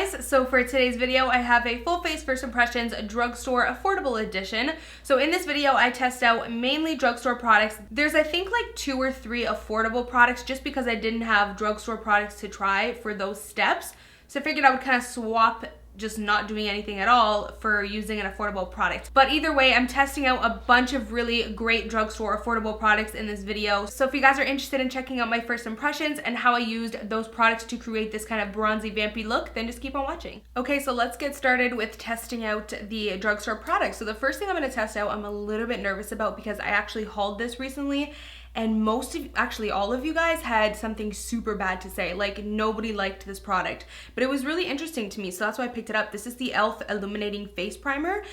guys, so for today's video I have a full face first impressions drugstore affordable edition. So in this video I test out mainly drugstore products. There's I think like 2 or 3 affordable products just because I didn't have drugstore products to try for those steps. So I figured I would kind of swap just not doing anything at all for using an affordable product. But either way, I'm testing out a bunch of really great drugstore affordable products in this video. So if you guys are interested in checking out my first impressions and how I used those products to create this kind of bronzy vampy look, then just keep on watching. Okay, so let's get started with testing out the drugstore products. So the first thing I'm going to test out, I'm a little bit nervous about because I actually hauled this recently and actually all of you guys had something super bad to say. Like nobody liked this product, but it was really interesting to me, so that's why I picked it up. This is the e.l.f. Illuminating Face Primer.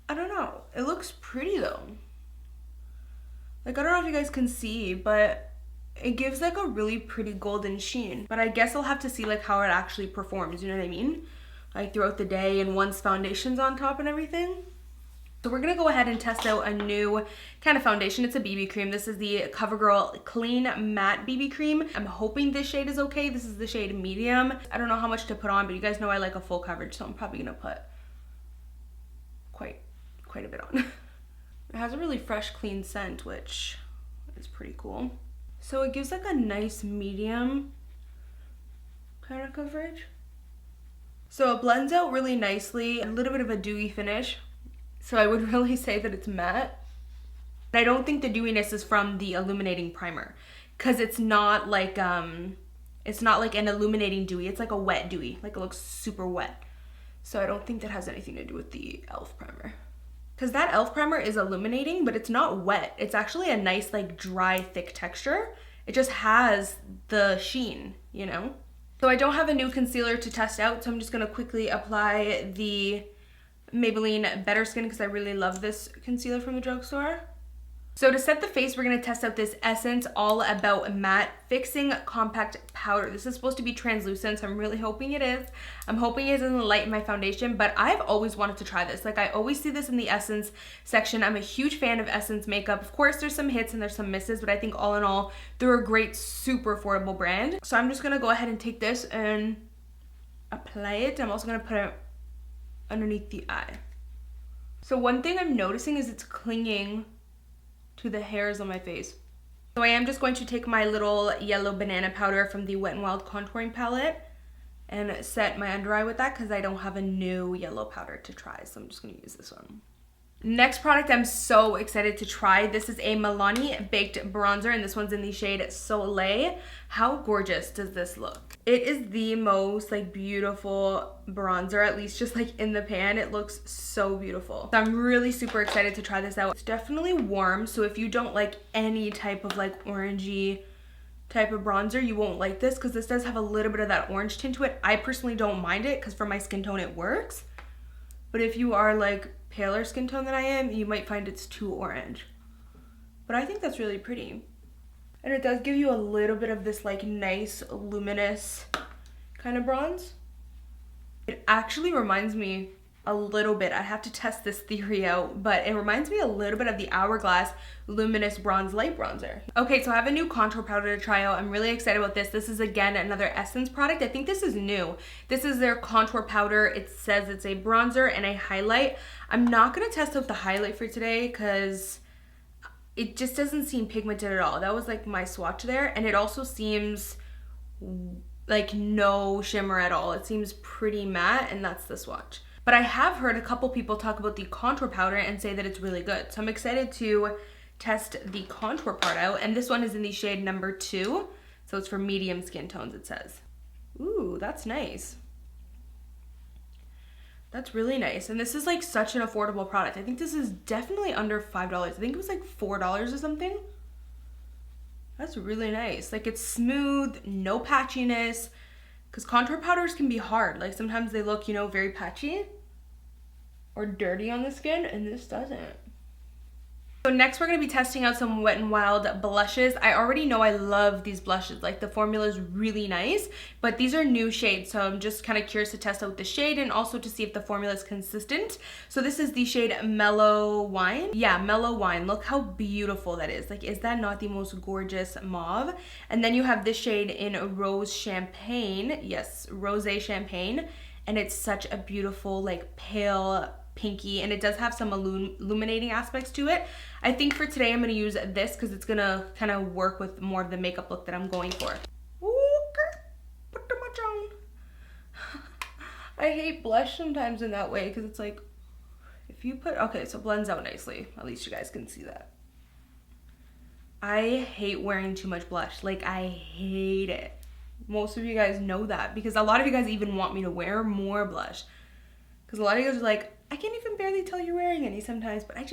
I don't know, it looks pretty though. Like I don't know if you guys can see, but it gives like a really pretty golden sheen. But I guess I'll have to see like how it actually performs, you know what I mean? Like throughout the day and once foundation's on top and everything. So we're gonna go ahead and test out a new kind of foundation. It's a BB cream. This is the COVERGIRL Clean Matte BB Cream. I'm hoping this shade is okay. This is the shade medium. I don't know how much to put on, but you guys know I like a full coverage, so I'm probably gonna put quite a bit on. It has a really fresh, clean scent, which is pretty cool. So it gives like a nice medium kind of coverage. So it blends out really nicely, a little bit of a dewy finish. So I would really say that it's matte. But I don't think the dewiness is from the illuminating primer because it's not like an illuminating dewy. It's like a wet dewy. Like it looks super wet. So I don't think that has anything to do with the e.l.f. primer. Because that e.l.f. primer is illuminating, but it's not wet. It's actually a nice like dry, thick texture. It just has the sheen, you know? So I don't have a new concealer to test out, so I'm just gonna quickly apply the Maybelline Better Skin because I really love this concealer from the drugstore. So to set the face, we're going to test out this Essence All About Matte Fixing Compact Powder. This is supposed to be translucent, so I'm really hoping it is. I'm hoping it doesn't lighten my foundation, but I've always wanted to try this. Like I always see this in the Essence section. I'm a huge fan of Essence makeup. Of course, there's some hits and there's some misses, but I think all in all, they're a great, super affordable brand. So I'm just going to go ahead and take this and apply it. I'm also going to put it underneath the eye. So one thing I'm noticing is it's clinging to the hairs on my face. So I am just going to take my little yellow banana powder from the Wet n Wild contouring palette and set my under eye with that because I don't have a new yellow powder to try, so I'm just going to use this one. Next product I'm so excited to try. This is a Milani Baked Bronzer, and this one's in the shade Soleil. How gorgeous does this look? It is the most like beautiful bronzer, at least just like in the pan. It looks so beautiful. So I'm really super excited to try this out. It's definitely warm, so if you don't like any type of like orangey type of bronzer, you won't like this because this does have a little bit of that orange tint to it. I personally don't mind it because for my skin tone it works. But if you are like paler skin tone than I am, you might find it's too orange. But I think that's really pretty. And it does give you a little bit of this like nice luminous kind of bronze. It actually reminds me a little bit, I have to test this theory out, but it reminds me a little bit of the Hourglass Luminous Bronze Light Bronzer. Okay, so I have a new contour powder to try out. I'm really excited about this. This is again another Essence product. I think this is new. This is their contour powder. It says it's a bronzer and a highlight. I'm not gonna test out the highlight for today because it just doesn't seem pigmented at all. That was like my swatch there, and it also seems like no shimmer at all. It seems pretty matte, and that's the swatch. But I have heard a couple people talk about the contour powder and say that it's really good. So I'm excited to test the contour part out. And this one is in the shade number 2. So it's for medium skin tones, it says. Ooh, that's nice. That's really nice. And this is like such an affordable product. I think this is definitely under $5. I think it was like $4 or something. That's really nice. Like it's smooth, no patchiness. Because contour powders can be hard. Like sometimes they look, you know, very patchy or dirty on the skin, and this doesn't. So next we're going to be testing out some Wet n Wild blushes. I already know I love these blushes. Like the formula is really nice, but these are new shades. So I'm just kind of curious to test out the shade and also to see if the formula is consistent. So this is the shade Mellow Wine. Yeah, Mellow Wine. Look how beautiful that is. Like, is that not the most gorgeous mauve? And then you have this shade in Rose Champagne. Yes, Rosé Champagne. and it's such a beautiful like pale pinky, and it does have some illuminating aspects to it. I think for today I'm going to use this because it's going to kind of work with more of the makeup look that I'm going for. Okay, put too much on. I hate blush sometimes in that way because it's like, if you put, okay, so it blends out nicely. At least you guys can see that. I hate wearing too much blush. Like, I hate it. Most of you guys know that because a lot of you guys even want me to wear more blush. Because a lot of you guys are like, I can't even barely tell you're wearing any sometimes, but I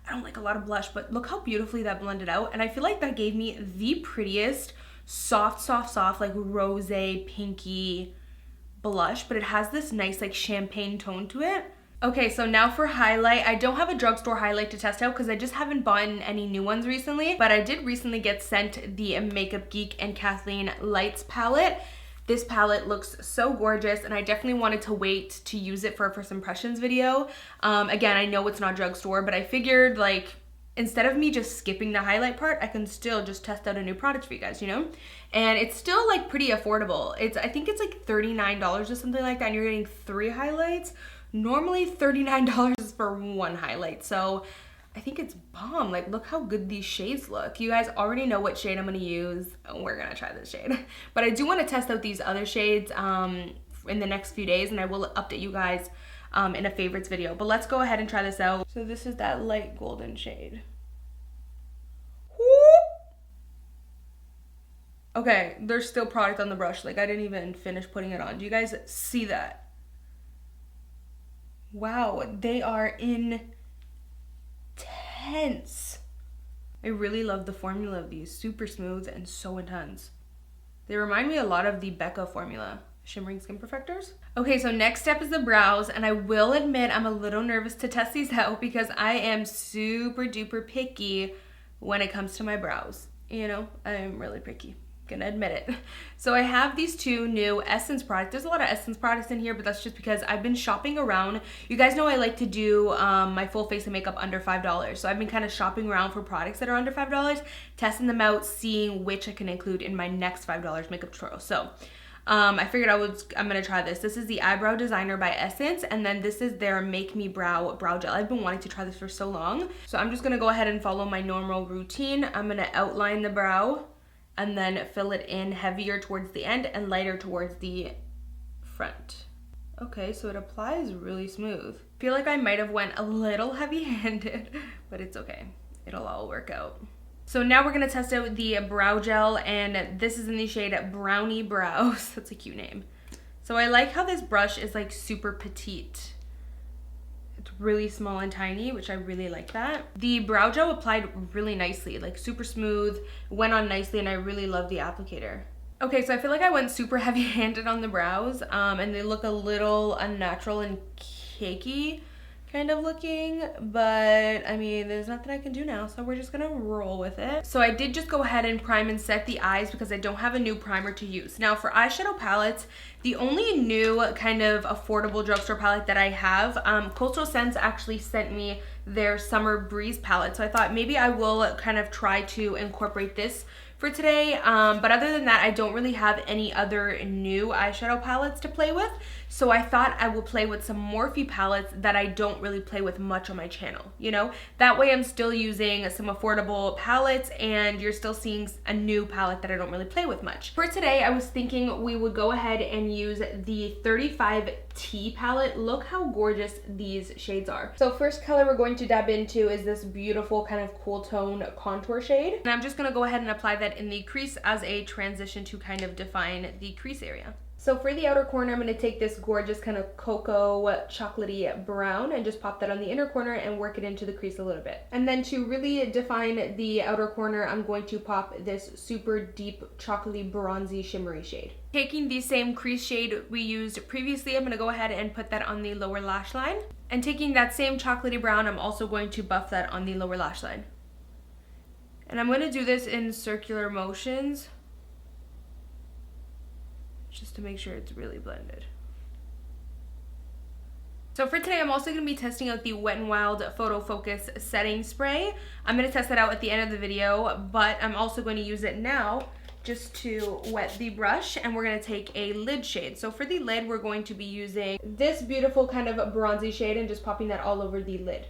don't like a lot of blush. But look how beautifully that blended out. And I feel like that gave me the prettiest soft, like rosé pinky blush, but it has this nice like champagne tone to it. Okay, so now for highlight. I don't have a drugstore highlight to test out because I just haven't bought any new ones recently, but I did recently get sent the Makeup Geek and Kathleen Lights palette. This palette looks so gorgeous, and I definitely wanted to wait to use it for a first impressions video. Again, I know it's not drugstore, but I figured like instead of me just skipping the highlight part, I can still just test out a new product for you guys, you know? And it's still like pretty affordable. I think it's like $39 or something like that, and you're getting 3 highlights. Normally $39 is for 1 highlight, so I think it's bomb. Like, look how good these shades look. You guys already know what shade I'm gonna use. We're gonna try this shade. But I do wanna test out these other shades in the next few days, and I will update you guys in a favorites video. But let's go ahead and try this out. So this is that light golden shade. Okay, there's still product on the brush. Like, I didn't even finish putting it on. Do you guys see that? Wow, they are intense. I really love the formula of these. Super smooth and so intense. They remind me a lot of the Becca formula, Shimmering Skin Perfectors. Okay, so next step is the brows, and I will admit I'm a little nervous to test these out because I am super duper picky when it comes to my brows. You know, I am really picky. Gonna admit it. So I have these 2 new Essence products. There's a lot of Essence products in here, but that's just because I've been shopping around. You guys know I like to do my full face of makeup under $5. So I've been kind of shopping around for products that are under $5, testing them out, seeing which I can include in my next $5 makeup tutorial. So I figured I'm gonna try this. This is the Eyebrow Designer by Essence, and then this is their Make Me Brow Gel. I've been wanting to try this for so long. So I'm just gonna go ahead and follow my normal routine. I'm gonna outline the brow and then fill it in heavier towards the end and lighter towards the front. Okay, so it applies really smooth. I feel like I might have went a little heavy-handed, but it's okay. It'll all work out. So now we're gonna test out the brow gel, and this is in the shade Browny Brows. That's a cute name. So I like how this brush is like super petite. It's really small and tiny, which I really like that. The brow gel applied really nicely, like super smooth, went on nicely, and I really love the applicator. Okay, so I feel like I went super heavy-handed on the brows, and they look a little unnatural and cakey kind of looking, but I mean, there's nothing I can do now, so we're just gonna roll with it. So I did just go ahead and prime and set the eyes because I don't have a new primer to use. Now for eyeshadow palettes, the only new kind of affordable drugstore palette that I have, Coastal Scents actually sent me their Summer Breeze palette, so I thought maybe I will kind of try to incorporate this for today, but other than that, I don't really have any other new eyeshadow palettes to play with, so I thought I will play with some Morphe palettes that I don't really play with much on my channel, you know? That way I'm still using some affordable palettes and you're still seeing a new palette that I don't really play with much. For today, I was thinking we would go ahead and use the 35T palette. Look how gorgeous these shades are. So first color we're going to dab into is this beautiful kind of cool tone contour shade. And I'm just gonna go ahead and apply that in the crease as a transition to kind of define the crease area. So for the outer corner, I'm going to take this gorgeous kind of cocoa chocolatey brown and just pop that on the inner corner and work it into the crease a little bit. And then to really define the outer corner, I'm going to pop this super deep chocolatey bronzy shimmery shade. Taking the same crease shade we used previously, I'm going to go ahead and put that on the lower lash line. And taking that same chocolatey brown, I'm also going to buff that on the lower lash line. And I'm going to do this in circular motions, just to make sure it's really blended. So for today, I'm also going to be testing out the Wet n Wild Photo Focus Setting Spray. I'm going to test that out at the end of the video, but I'm also going to use it now just to wet the brush, and we're going to take a lid shade. So for the lid, we're going to be using this beautiful kind of bronzy shade and just popping that all over the lid.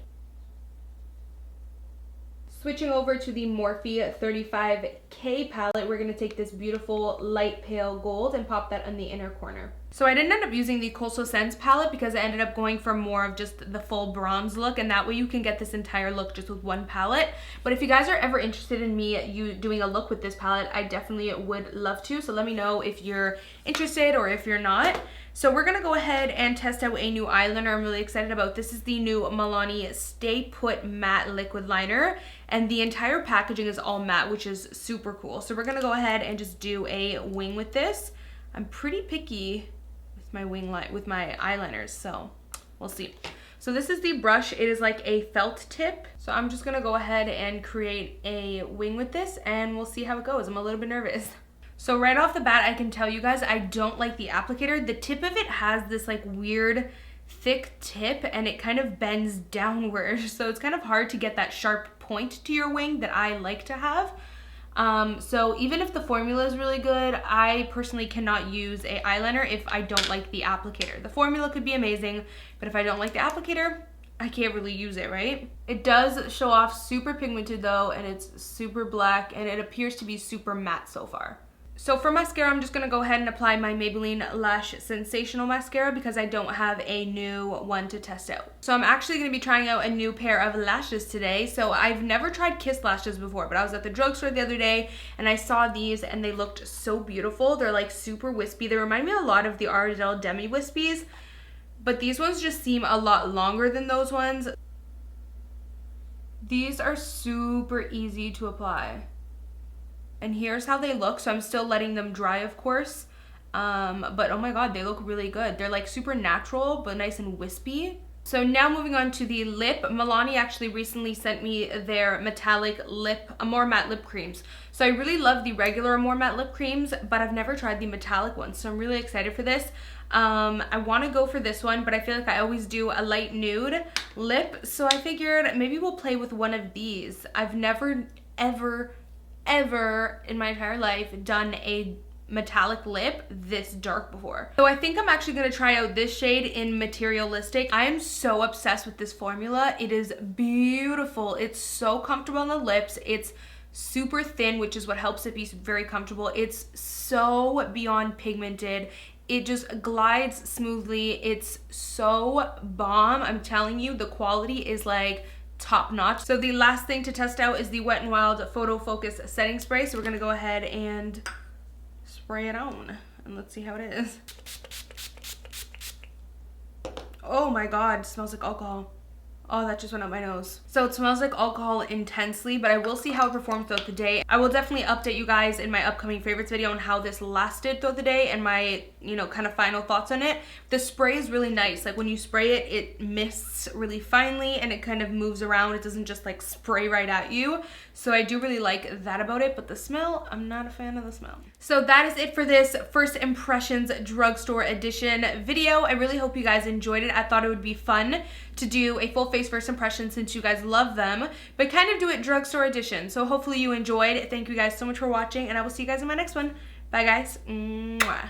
Switching over to the Morphe 35K palette, we're going to take this beautiful light pale gold and pop that on the inner corner. So I didn't end up using the Coastal Scents palette because I ended up going for more of just the full bronze look, and that way you can get this entire look just with one palette. But if you guys are ever interested in me doing a look with this palette, I definitely would love to. So let me know if you're interested or if you're not. So we're gonna go ahead and test out a new eyeliner I'm really excited about. This is the new Milani Stay Put Matte Liquid Liner, and the entire packaging is all matte, which is super cool. So we're gonna go ahead and just do a wing with this. I'm pretty picky with my with my eyeliners, so we'll see. So this is the brush. It is like a felt tip. So I'm just gonna go ahead and create a wing with this, and we'll see how it goes. I'm a little bit nervous. So right off the bat, I can tell you guys, I don't like the applicator. The tip of it has this like weird thick tip, and it kind of bends downward. So it's kind of hard to get that sharp point to your wing that I like to have. So even if the formula is really good, I personally cannot use a eyeliner if I don't like the applicator. The formula could be amazing, but if I don't like the applicator, I can't really use it, right? It does show off super pigmented though, and it's super black, and it appears to be super matte so far. So for mascara, I'm just going to go ahead and apply my Maybelline Lash Sensational Mascara because I don't have a new one to test out. So I'm actually going to be trying out a new pair of lashes today. So I've never tried Kiss lashes before, but I was at the drugstore the other day and I saw these and they looked so beautiful. They're like super wispy. They remind me a lot of the Ardell Demi Wispies, but these ones just seem a lot longer than those ones. These are super easy to apply. And here's how they look. So I'm still letting them dry, of course. But oh my god, they look really good. They're like super natural, but nice and wispy. So now moving on to the lip. Milani actually recently sent me their metallic lip, Amore matte lip creams. So I really love the regular Amore matte lip creams, but I've never tried the metallic ones. So I'm really excited for this. I want to go for this one, but I feel like I always do a light nude lip. So I figured maybe we'll play with one of these. I've never, ever in my entire life done a metallic lip this dark before. So I think I'm actually going to try out this shade in Materialistic. I am so obsessed with this formula. It is beautiful. It's so comfortable on the lips. It's super thin, which is what helps it be very comfortable. It's so beyond pigmented. It just glides smoothly. It's so bomb. I'm telling you, the quality is like top notch. So the last thing to test out is the Wet n Wild Photo Focus Setting Spray. So we're gonna go ahead and spray it on and let's see how it is. Oh my god, it smells like alcohol. Oh, that just went up my nose. So it smells like alcohol intensely, but I will see how it performs throughout the day. I will definitely update you guys in my upcoming favorites video on how this lasted throughout the day and my, kind of final thoughts on it. The spray is really nice. Like when you spray it, it mists really finely and it kind of moves around. It doesn't just like spray right at you. So I do really like that about it, but the smell, I'm not a fan of the smell. So that is it for this first impressions drugstore edition video. I really hope you guys enjoyed it. I thought it would be fun to do a full face first impression since you guys love them, but kind of do it drugstore edition. So hopefully you enjoyed. Thank you guys so much for watching, and I will see you guys in my next one. Bye guys. Mwah.